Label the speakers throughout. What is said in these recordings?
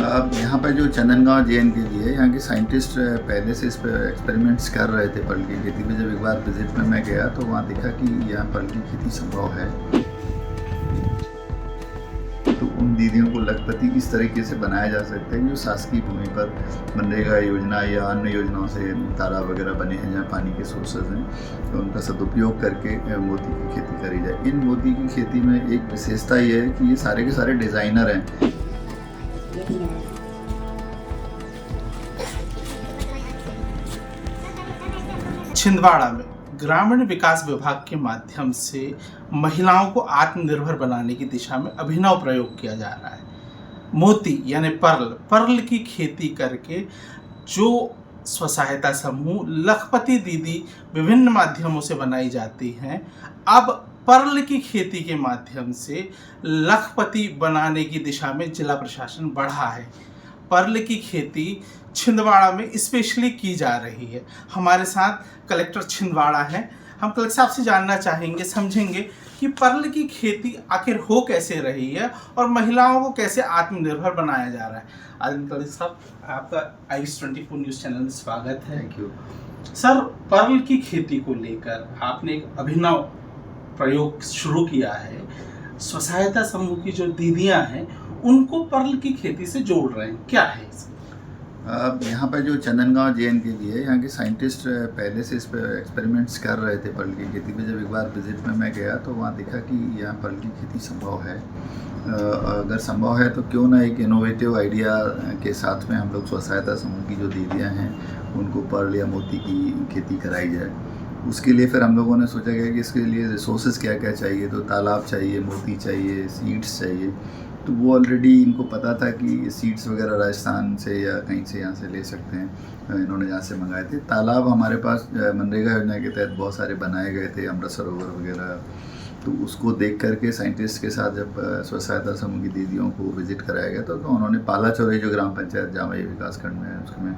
Speaker 1: अब यहाँ पर जो चंदनगांव JNKV है, यहाँ के साइंटिस्ट पहले से इस पर एक्सपेरिमेंट्स कर रहे थे पर्ल की खेती पे। जब एक बार विजिट में मैं गया तो वहाँ देखा कि यहाँ पर्ल की खेती संभव है। तो उन दीदियों को लखपति इस तरीके से बनाया जा सकता है कि जो शासकीय भूमि पर मनरेगा योजना या अन्य योजनाओं से तालाब वगैरह बने हैं जहाँ पानी के सोर्सेज हैं, तो उनका सदुपयोग करके मोती की खेती करी जाए। इन मोती की खेती में एक विशेषता ये है कि ये सारे के सारे डिज़ाइनर हैं।
Speaker 2: छिंदवाड़ा में ग्रामीण विकास विभाग के माध्यम से महिलाओं को आत्मनिर्भर बनाने की दिशा में अभिनव प्रयोग किया जा रहा है। मोती यानी पर्ल की खेती करके जो स्वसहायता समूह लखपति दीदी विभिन्न माध्यमों से बनाई जाती हैं, अब पर्ल की खेती के माध्यम से लखपति बनाने की दिशा में जिला प्रशासन बढ़ा है। पर्ल की खेती छिंदवाड़ा में स्पेशली की जा रही है। हमारे साथ कलेक्टर छिंदवाड़ा हैं। हम कलेक्टर साहब से जानना चाहेंगे, समझेंगे कि पर्ल की खेती आखिर हो कैसे रही है और महिलाओं को कैसे आत्मनिर्भर बनाया जा रहा है। आदित्य कलेक्टर साहब, आपका IS24 न्यूज़ चैनल में स्वागत है।
Speaker 1: थैंक यू
Speaker 2: सर, पर्ल की खेती को लेकर आपने एक अभिनव प्रयोग शुरू किया है। स्वसहायता समूह की जो दीदियां हैं उनको पर्ल की खेती से जोड़ रहे हैं, क्या है इसमें?
Speaker 1: अब यहाँ पर जो चंदनगांव JNKV है, यहाँ के साइंटिस्ट पहले से इस पर एक्सपेरिमेंट्स कर रहे थे पर्ल की खेती पे। जब एक बार विजिट में मैं गया तो वहाँ देखा कि यहाँ पर्ल की खेती संभव है। अगर संभव है तो क्यों ना एक इनोवेटिव आइडिया के साथ में हम लोग स्वसहायता समूह की जो दीदियाँ हैं उनको पर्ल या मोती की खेती कराई जाए। उसके लिए फिर हम लोगों ने सोचा गया कि इसके लिए रिसोर्सेज क्या क्या चाहिए। तो तालाब चाहिए, मोती चाहिए, सीड्स चाहिए। तो वो ऑलरेडी इनको पता था कि सीड्स वगैरह राजस्थान से या कहीं से यहाँ से ले सकते हैं। इन्होंने यहाँ से मंगाए थे। तालाब हमारे पास मनरेगा योजना के तहत बहुत सारे बनाए गए थे, अमृत सरोवर वगैरह। तो उसको देख करके साइंटिस्ट के साथ जब स्वसहायता समूह की दीदियों को विजिट कराया गया तो उन्होंने पालाचौरी जो ग्राम पंचायत जामई विकासखंड में है उसमें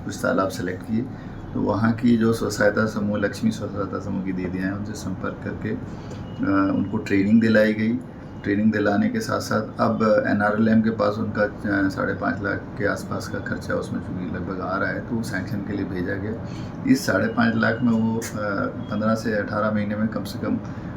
Speaker 1: कुछ तालाब सेलेक्ट किए। तो वहाँ की जो स्वसहायता समूह, लक्ष्मी स्वसहायता समूह की दीदियाँ हैं, उनसे संपर्क करके उनको ट्रेनिंग दिलाई गई। ट्रेनिंग दिलाने के साथ साथ अब NRLM के पास उनका 5.5 लाख के आसपास का खर्चा उसमें चूँकि लगभग आ रहा है, तो सैंक्शन के लिए भेजा गया। इस 5.5 लाख में वो 15 से 18 महीने में कम से कम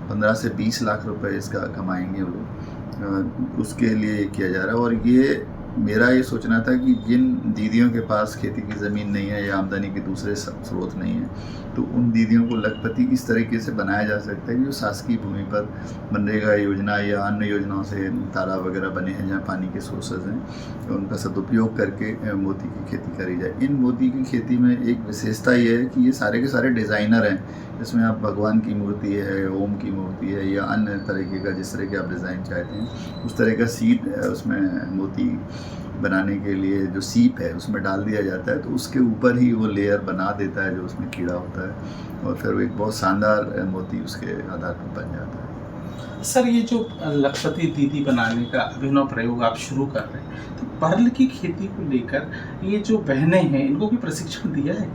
Speaker 1: 15 से 20 लाख रुपए इसका कमाएंगे वो लोग। उसके लिए किया जा रहा है। और ये मेरा ये सोचना था कि जिन दीदियों के पास खेती की ज़मीन नहीं है या आमदनी के दूसरे स्रोत नहीं है, तो उन दीदियों को लखपति इस तरीके से बनाया जा सकता है कि जो शासकीय भूमि पर मनरेगा योजना या अन्य योजनाओं से तालाब वगैरह बने हैं जहाँ पानी के सोर्सेज हैं, तो उनका सदुपयोग करके मोती की खेती करी जाए। इन मोती की खेती में एक विशेषता ये है कि ये सारे के सारे डिज़ाइनर हैं। इसमें आप भगवान की मूर्ति है, ओम की मूर्ति है या अन्य तरीके का जिस तरह के आप डिज़ाइन चाहते हैं उस तरह का सीड उसमें मोती बनाने के लिए जो सीप है उसमें डाल दिया जाता है। तो उसके ऊपर ही वो लेयर बना देता है जो उसमें कीड़ा होता है, और फिर वो एक बहुत शानदार मोती उसके आधार पर बन जाता है।
Speaker 2: सर, ये जो लखपति दीदी बनाने का अभिनव प्रयोग आप शुरू कर रहे हैं, तो पर्ल की खेती को लेकर ये जो बहनें हैं इनको भी प्रशिक्षण दिया है?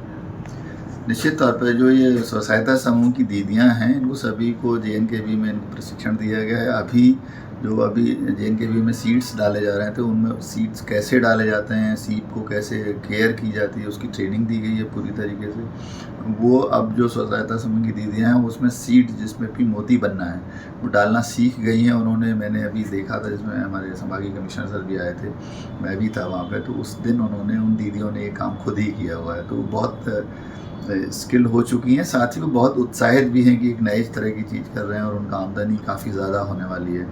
Speaker 1: निश्चित तौर पर जो ये स्वसहायता समूह की दीदियां हैं इनको सभी को JNKV में इनको प्रशिक्षण दिया गया है। अभी JNKV में सीड्स डाले जा रहे हैं, तो उनमें सीड्स कैसे डाले जाते हैं, सीड को कैसे केयर की जाती है, उसकी ट्रेनिंग दी गई है पूरी तरीके से। वो अब जो स्वसहायता समूह की दीदियां हैं उसमें सीड जिसमें भी मोती बनना है वो डालना सीख गई हैं उन्होंने। मैंने अभी देखा था जिसमें हमारे संभागीय कमिश्नर सर भी आए थे, मैं भी था वहाँ पर। तो उस दिन उन्होंने उन दीदियों ने ये काम खुद ही किया हुआ है। तो बहुत स्किल्ड हो चुकी हैं, साथ ही वो बहुत उत्साहित भी हैं कि एक नए तरह की चीज़ कर रहे हैं और उनका आमदनी काफ़ी ज़्यादा होने वाली है।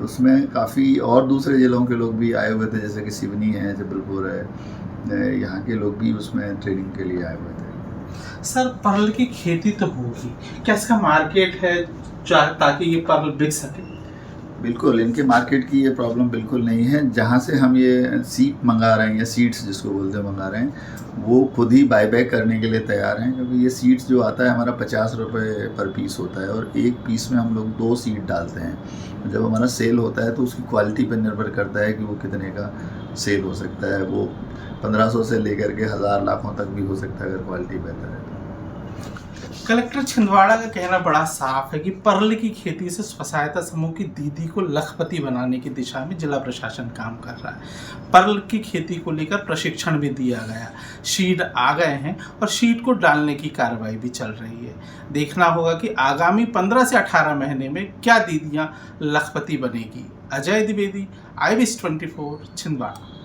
Speaker 1: उसमें काफ़ी और दूसरे ज़िलों के लोग भी आए हुए थे, जैसे कि सिवनी है, जबलपुर है, यहाँ के लोग भी उसमें ट्रेनिंग के लिए आए हुए थे।
Speaker 2: सर, पर्ल की खेती तो होगी, क्या इसका मार्केट है ताकि ये पर्ल बिक सके?
Speaker 1: बिल्कुल, इनके मार्केट की ये प्रॉब्लम बिल्कुल नहीं है। जहाँ से हम ये सीड मंगा रहे हैं या सीड्स जिसको बोलते हैं मंगा रहे हैं, वो खुद ही बायबैक करने के लिए तैयार हैं, क्योंकि ये सीड्स जो आता है हमारा 50 रुपये पर पीस होता है और एक पीस में हम लोग 2 सीड डालते हैं। जब हमारा सेल होता है तो उसकी क्वालिटी पर निर्भर करता है कि वो कितने का सेल हो सकता है। वो 1500 से लेकर के 1000 लाखों तक भी हो सकता है अगर क्वालिटी बेहतर है।
Speaker 2: कलेक्टर छिंदवाड़ा का कहना बड़ा साफ है कि पर्ल की खेती से स्वसहायता समूह की दीदी को लखपति बनाने की दिशा में जिला प्रशासन काम कर रहा है। पर्ल की खेती को लेकर प्रशिक्षण भी दिया गया, शीड आ गए हैं और शीड को डालने की कार्रवाई भी चल रही है। देखना होगा कि आगामी 15 से 18 महीने में क्या दीदियां लखपति बनेगी। अजय द्विवेदी, IBS 24, छिंदवाड़ा।